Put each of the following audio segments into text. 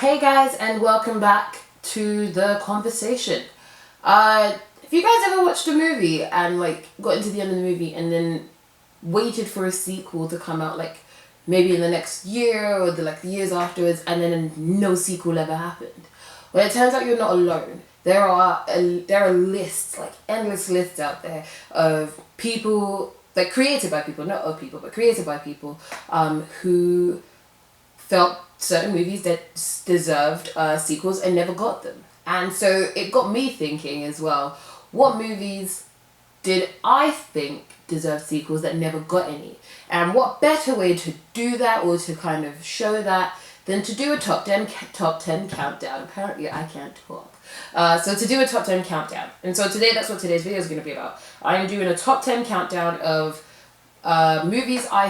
Hey guys, and welcome back to the conversation. If you guys ever watched a movie and got into the end of the movie and then waited for a sequel to come out maybe in the next year or the years afterwards, and then no sequel ever happened, well, it turns out you're not alone. There are lists, endless lists out there of people created by people, not of people, but created by people who felt certain movies that deserved sequels and never got them. And so it got me thinking as well, what movies did I think deserved sequels that never got any? And what better way to do that, or to kind of show that, than to do a top 10 countdown. Apparently I can't talk. So to do a top 10 countdown. And so today, that's what today's video is going to be about. I'm doing a top 10 countdown of movies I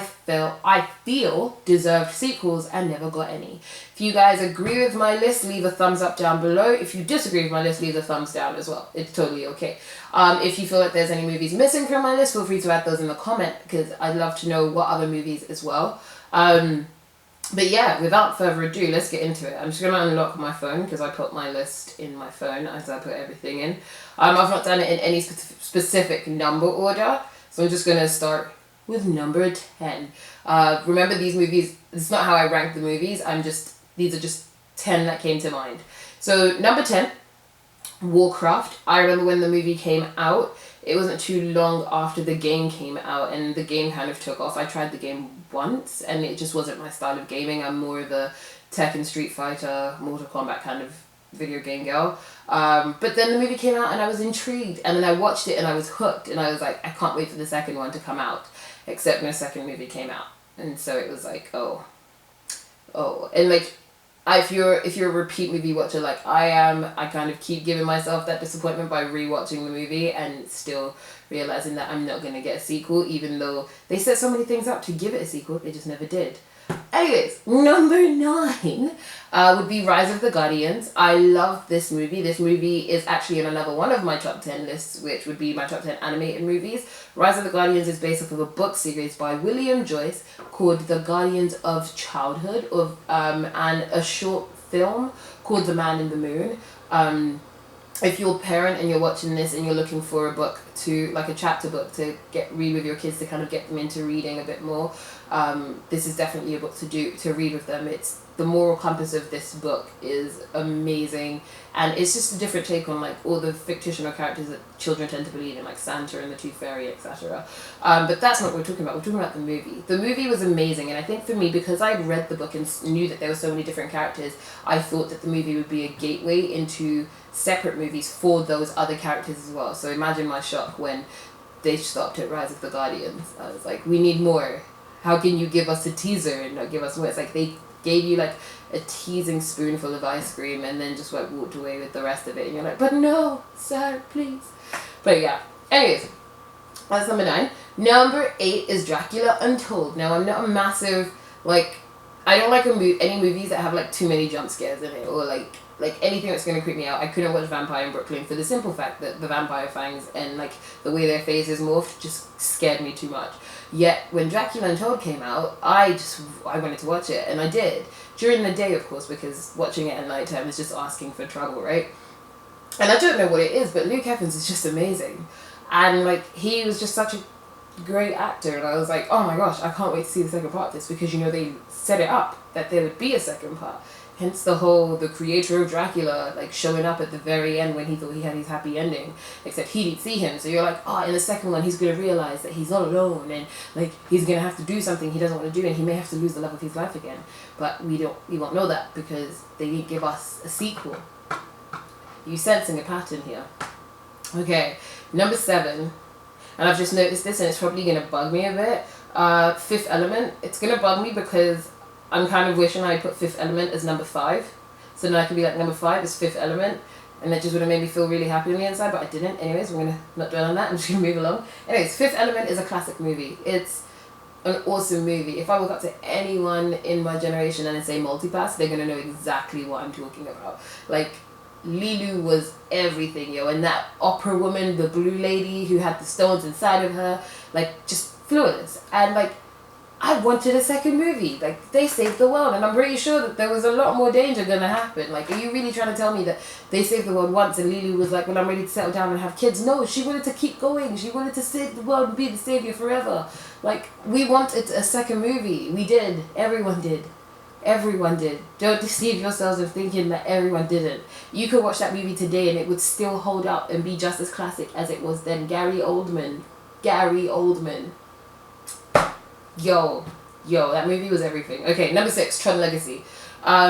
feel deserved sequels and never got any. If you guys agree with my list, leave a thumbs up down below. If you disagree with my list, leave a thumbs down as well. It's totally okay. If you feel like there's any movies missing from my list, feel free to add those in the comment, because I'd love to know what other movies as well. But yeah, without further ado, let's get into it. I'm just going to unlock my phone because I put my list in my phone as I put everything in. I've not done it in any specific number order, so I'm just going to start with number 10. Remember, these movies, it's not how I rank the movies, these are just 10 that came to mind. So number 10, Warcraft. I remember when the movie came out, it wasn't too long after the game came out, and the game kind of took off. I tried the game once and it just wasn't my style of gaming. I'm more of the Tekken, Street Fighter, Mortal Kombat kind of video game girl. But then the movie came out and I was intrigued, and then I watched it and I was hooked, and I was like, I can't wait for the second one to come out. Except when the second movie came out, and so it was like, oh, and if you're a repeat movie watcher like I am, I kind of keep giving myself that disappointment by rewatching the movie and still realizing that I'm not gonna get a sequel, even though they set so many things up to give it a sequel. They just never did. Anyways, number 9 would be Rise of the Guardians. I love this movie. This movie is actually in another one of my top 10 lists, which would be my top 10 animated movies. Rise of the Guardians is based off of a book series by William Joyce called The Guardians of Childhood, and a short film called The Man in the Moon. If you're a parent and you're watching this and you're looking for a book a chapter book to read with your kids, to kind of get them into reading a bit more, this is definitely a book to read with them. The moral compass of this book is amazing, and it's just a different take on all the fictional characters that children tend to believe in, like Santa and the Tooth Fairy, etc. But that's not what we're talking about. We're talking about the movie. The movie was amazing, and I think for me, because I'd read the book and knew that there were so many different characters, I thought that the movie would be a gateway into separate movies for those other characters as well. So imagine my shock when they stopped at Rise of the Guardians. I was like, we need more. How can you give us a teaser and not give us more? It's like they gave you a teasing spoonful of ice cream and then just walked away with the rest of it, and you're like, but no, sir, please. But yeah, anyways, that's number 9. Number 8 is Dracula Untold. Now, I'm not a massive I don't like any movies that have too many jump scares in it, or anything that's going to creep me out. I couldn't watch Vampire in Brooklyn for the simple fact that the vampire fangs and the way their faces morphed just scared me too much. Yet when Dracula Untold came out, I wanted to watch it, and I did. During the day, of course, because watching it at night time is just asking for trouble, right? And I don't know what it is, but Luke Evans is just amazing. And he was just such a great actor, and I was like, oh my gosh, I can't wait to see the second part of this, because they set it up that there would be a second part. Hence the creator of Dracula showing up at the very end when he thought he had his happy ending, except he didn't see him. So you're like, oh, in the second one he's going to realize that he's all alone, and he's going to have to do something he doesn't want to do, and he may have to lose the love of his life again. But we won't know that because they didn't give us a sequel. You sensing a pattern here? Okay, number 7, and I've just noticed this and it's probably going to bug me a bit. Fifth Element. It's going to bug me because I'm kind of wishing I put Fifth Element as number 5. So then I could be number 5 is Fifth Element. And that just would have made me feel really happy on the inside, but I didn't. Anyways, we're going to not dwell on that. I'm just going to move along. Anyways, Fifth Element is a classic movie. It's an awesome movie. If I walk up to anyone in my generation and I say multipass, they're going to know exactly what I'm talking about. Lilu was everything, yo. And that opera woman, the blue lady who had the stones inside of her, just flawless. And I wanted a second movie. Like, they saved the world, and I'm pretty sure that there was a lot more danger gonna happen. Like, are you really trying to tell me that they saved the world once and Lily was like, well, I'm ready to settle down and have kids? No, she wanted to keep going. She wanted to save the world and be the savior forever. Like, we wanted a second movie. We did. Everyone did. Everyone did. Don't deceive yourselves of thinking that everyone didn't. You could watch that movie today and it would still hold up and be just as classic as it was then. Gary Oldman. Yo, that movie was everything. Okay, number 6, Tron Legacy. I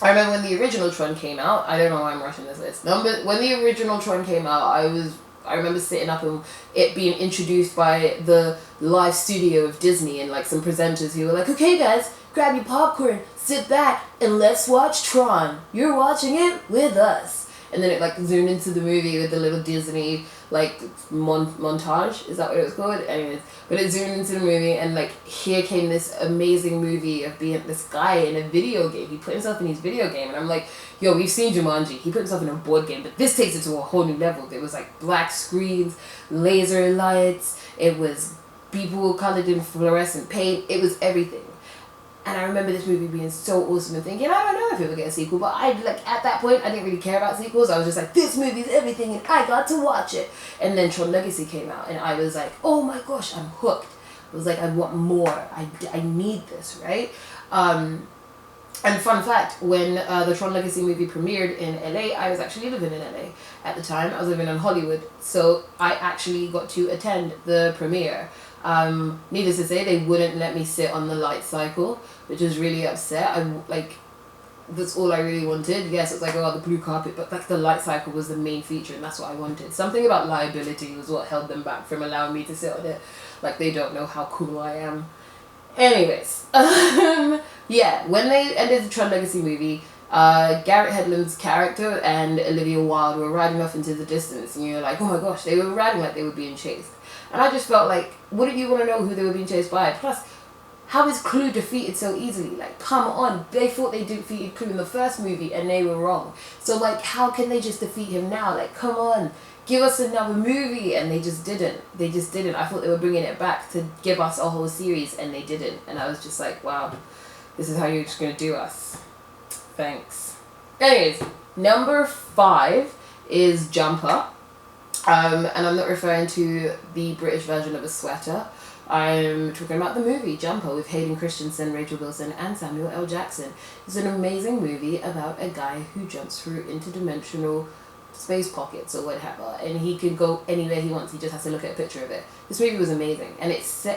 remember when the original Tron came out. I don't know why I'm rushing this list. When the original Tron came out, I remember sitting up and it being introduced by the live studio of Disney and like some presenters who were like, okay guys, grab your popcorn, sit back, and let's watch Tron. You're watching it with us. And then it like zoomed into the movie with the little Disney like montage. Is that what it was called? Anyways, but it zoomed into the movie and like here came this amazing movie of being this guy in a video game. He put himself in his video game and I'm like, yo, we've seen Jumanji. He put himself in a board game, but this takes it to a whole new level. There was like black screens, laser lights. It was people colored in fluorescent paint. It was everything. And I remember this movie being so awesome and thinking, I don't know if it would get a sequel, but at that point, I didn't really care about sequels. I was just like, this movie's everything and I got to watch it. And then Tron Legacy came out and I was like, oh my gosh, I'm hooked. I was like, I want more. I need this, right? And fun fact, when the Tron Legacy movie premiered in LA, I was actually living in LA at the time. I was living in Hollywood. So I actually got to attend the premiere. Needless to say, they wouldn't let me sit on the light cycle, which was really upset. That's all I really wanted. Yes, it's like, oh, the blue carpet, but like the light cycle was the main feature and that's what I wanted. Something about liability was what held them back from allowing me to sit on it. Like, they don't know how cool I am. Anyways, yeah, when they ended the Tron Legacy movie, Garrett Hedlund's character and Olivia Wilde were riding off into the distance and you're like, oh my gosh, they were riding like they were being chased. And I just felt like, wouldn't you want to know who they were being chased by? Plus, how is Clue defeated so easily? Like, come on. They thought they defeated Clue in the first movie and they were wrong. So, like, how can they just defeat him now? Like, come on. Give us another movie. And they just didn't. I thought they were bringing it back to give us a whole series and they didn't. And I was just like, wow, this is how you're just going to do us. Thanks. Anyways, number 5 is Jumper. And I'm not referring to the British version of a sweater. I'm talking about the movie Jumper with Hayden Christensen, Rachel Bilson, and Samuel L. Jackson. It's an amazing movie about a guy who jumps through interdimensional space pockets or whatever, and he can go anywhere he wants. He just has to look at a picture of it. This movie was amazing, and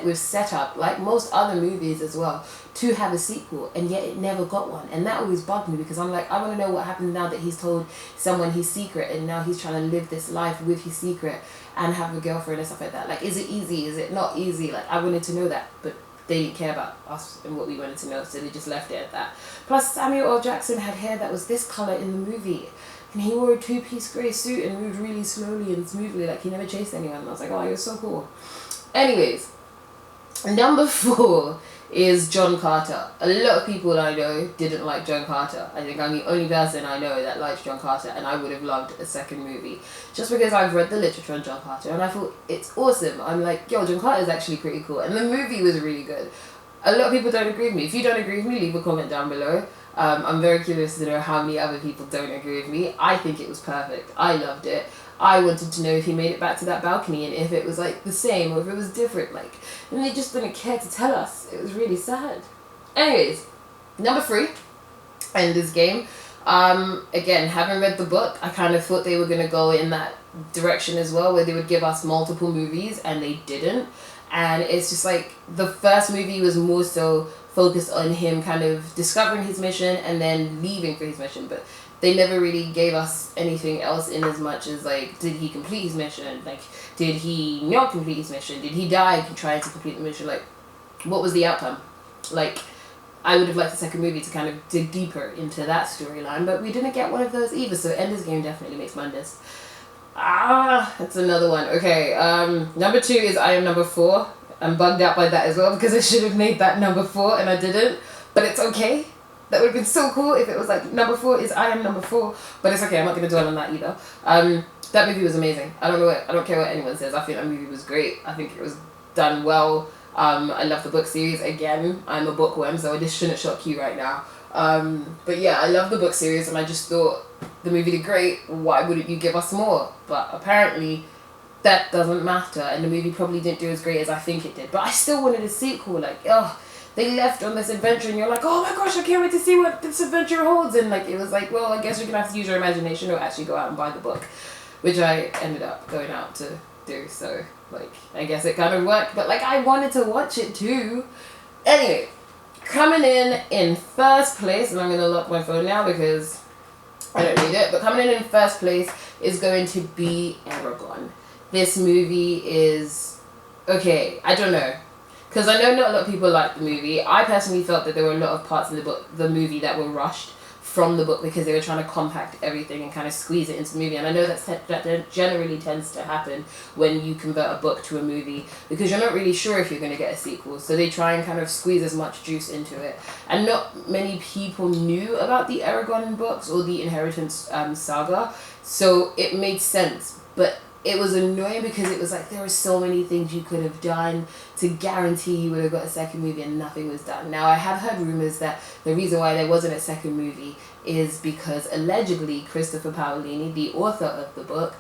we've set up, like most other movies as well, to have a sequel, and yet it never got one. And that always bugged me because I'm like, I want to know what happens now that he's told someone his secret and now he's trying to live this life with his secret and have a girlfriend and stuff like that. Like, is it easy? Is it not easy? Like, I wanted to know that, but they didn't care about us and what we wanted to know, so they just left it at that. Plus, Samuel L. Jackson had hair that was this colour in the movie. And he wore a 2-piece grey suit and moved really slowly and smoothly, like he never chased anyone. And I was like, oh, you're so cool. Anyways, number 4 is John Carter. A lot of people I know didn't like John Carter. I think I'm the only person I know that likes John Carter, and I would have loved a second movie. Just because I've read the literature on John Carter, and I thought it's awesome. I'm like, yo, John Carter is actually pretty cool. And the movie was really good. A lot of people don't agree with me. If you don't agree with me, leave a comment down below. I'm very curious to know how many other people don't agree with me. I think it was perfect. I loved it. I wanted to know if he made it back to that balcony and if it was like the same or if it was different. Like, and they just didn't care to tell us. It was really sad. Anyways, number 3, Ender's Game. Again, having read the book, I kind of thought they were going to go in that direction as well, where they would give us multiple movies, and they didn't. And it's just like, the first movie was more so focused on him kind of discovering his mission and then leaving for his mission, but they never really gave us anything else in as much as, like, did he complete his mission? Like, did he not complete his mission? Did he die trying to complete the mission? Like, what was the outcome? Like, I would have liked the second movie to kind of dig deeper into that storyline, but we didn't get one of those either, so Ender's Game definitely makes my list. That's another one. Okay, number 2 is I Am Number 4. I'm bugged out by that as well because I should have made that number 4 and I didn't, but it's okay. That would have been so cool if it was like number 4 is I Am Number 4, but it's okay. I'm not going to dwell on that either. That movie was amazing. I don't care what anyone says. I think that movie was great. I think it was done well. I love the book series. Again, I'm a bookworm, so this shouldn't shock you right now. But yeah, I love the book series, and I just thought the movie did great. Why wouldn't you give us more? But apparently that doesn't matter, and the movie probably didn't do as great as I think it did. But I still wanted a sequel. Like, oh, they left on this adventure, and you're like, oh my gosh, I can't wait to see what this adventure holds. And like, it was like, well, I guess you're gonna have to use your imagination or actually go out and buy the book, which I ended up going out to do. So like, I guess it kind of worked, but like, I wanted to watch it too. Anyway, coming in first place, and I'm gonna lock my phone now because I don't need it, but coming in first place is going to be Aragon. This movie is, okay, I don't know, because I know not a lot of people like the movie. I personally felt that there were a lot of parts in the movie that were rushed from the book because they were trying to compact everything and kind of squeeze it into the movie. And I know that generally tends to happen when you convert a book to a movie, because you're not really sure if you're going to get a sequel. So they try and kind of squeeze as much juice into it. And not many people knew about the Aragon books or the Inheritance saga, so it made sense. But it was annoying because it was like there were so many things you could have done to guarantee you would have got a second movie, and nothing was done. Now, I have heard rumors that the reason why there wasn't a second movie is because allegedly Christopher Paolini, the author of the book,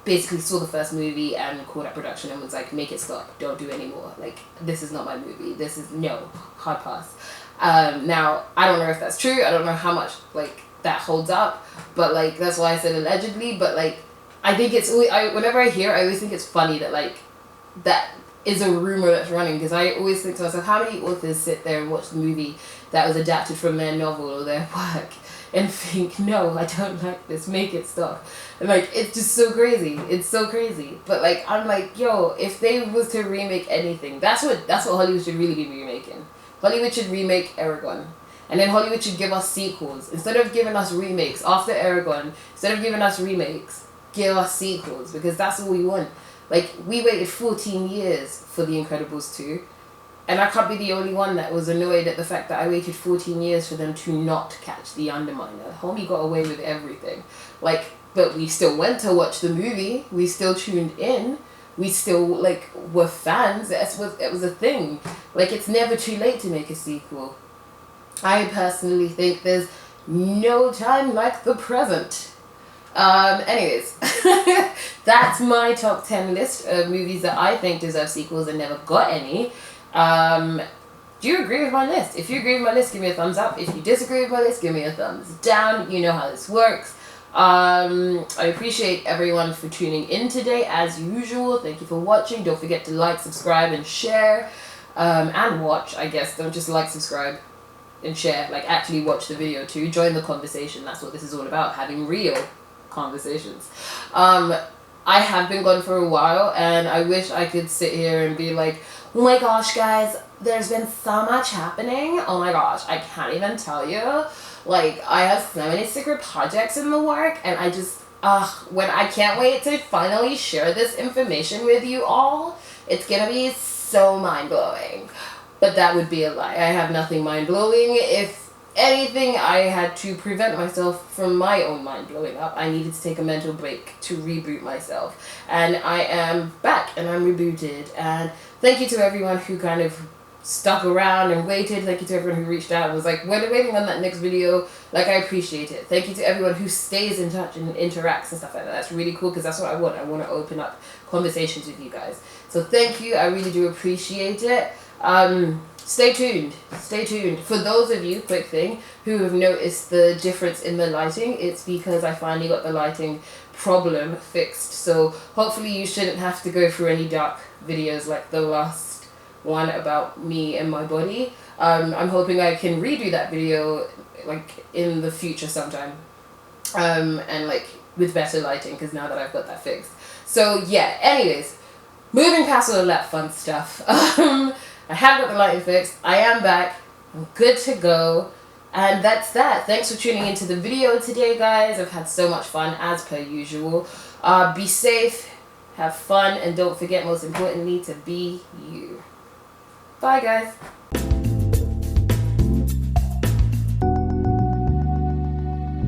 basically saw the first movie and called up production and was like, make it stop, don't do any more. Like, this is not my movie. This is, no, hard pass. Now, I don't know if that's true. I don't know how much, like, that holds up. But, like, that's why I said allegedly. But, like, I think it's, whenever I hear it, I always think it's funny that, like, that is a rumor that's running, because I always think to myself, how many authors sit there and watch the movie that was adapted from their novel or their work and think, no, I don't like this, make it stop. And, like, it's just so crazy. It's so crazy. But, like, I'm like, yo, if they was to remake anything, that's what Hollywood should really be remaking. Hollywood should remake Aragon. And then Hollywood should give us sequels. Instead of giving us remakes after Aragon, instead of giving us remakes, give us sequels, because that's all we want. Like, we waited 14 years for The Incredibles 2, and I can't be the only one that was annoyed at the fact that I waited 14 years for them to not catch the Underminer. Homie got away with everything. Like, but we still went to watch the movie, we still tuned in, we still, like, were fans. It was a thing. Like, it's never too late to make a sequel. I personally think there's no time like the present. Anyways, that's my top 10 list of movies that I think deserve sequels and never got any. Do you agree with my list? If you agree with my list, give me a thumbs up. If you disagree with my list, give me a thumbs down. You know how this works. I appreciate everyone for tuning in today, as usual. Thank you for watching. Don't forget to like, subscribe, and share. And watch, I guess. Don't just like, subscribe, and share. Like, actually watch the video too. Join the conversation. That's what this is all about. Having real conversations. I have been gone for a while, and I wish I could sit here and be like, oh my gosh, guys, there's been so much happening. Oh my gosh, I can't even tell you. Like, I have so many secret projects in the work, and I just, when I can't wait to finally share this information with you all. It's gonna be so mind-blowing. But that would be a lie. I have nothing mind-blowing. If anything, I had to prevent myself from my own mind blowing up. I needed to take a mental break to reboot myself. And I am back, and I'm rebooted. And thank you to everyone who kind of stuck around and waited. Thank you to everyone who reached out and was like, we're waiting on that next video. Like, I appreciate it. Thank you to everyone who stays in touch and interacts and stuff like that. That's really cool, because that's what I want. I want to open up conversations with you guys. So thank you. I really do appreciate it. Stay tuned. Stay tuned. For those of you, quick thing, who have noticed the difference in the lighting, it's because I finally got the lighting problem fixed. So hopefully you shouldn't have to go through any dark videos like the last one about me and my body. I'm hoping I can redo that video like in the future sometime. And like with better lighting, because now that I've got that fixed. So yeah, anyways, moving past all of that fun stuff. I have got the lighting fixed. I am back. I'm good to go. And that's that. Thanks for tuning into the video today, guys. I've had so much fun, as per usual. Be safe, have fun, and don't forget, most importantly, to be you. Bye, guys.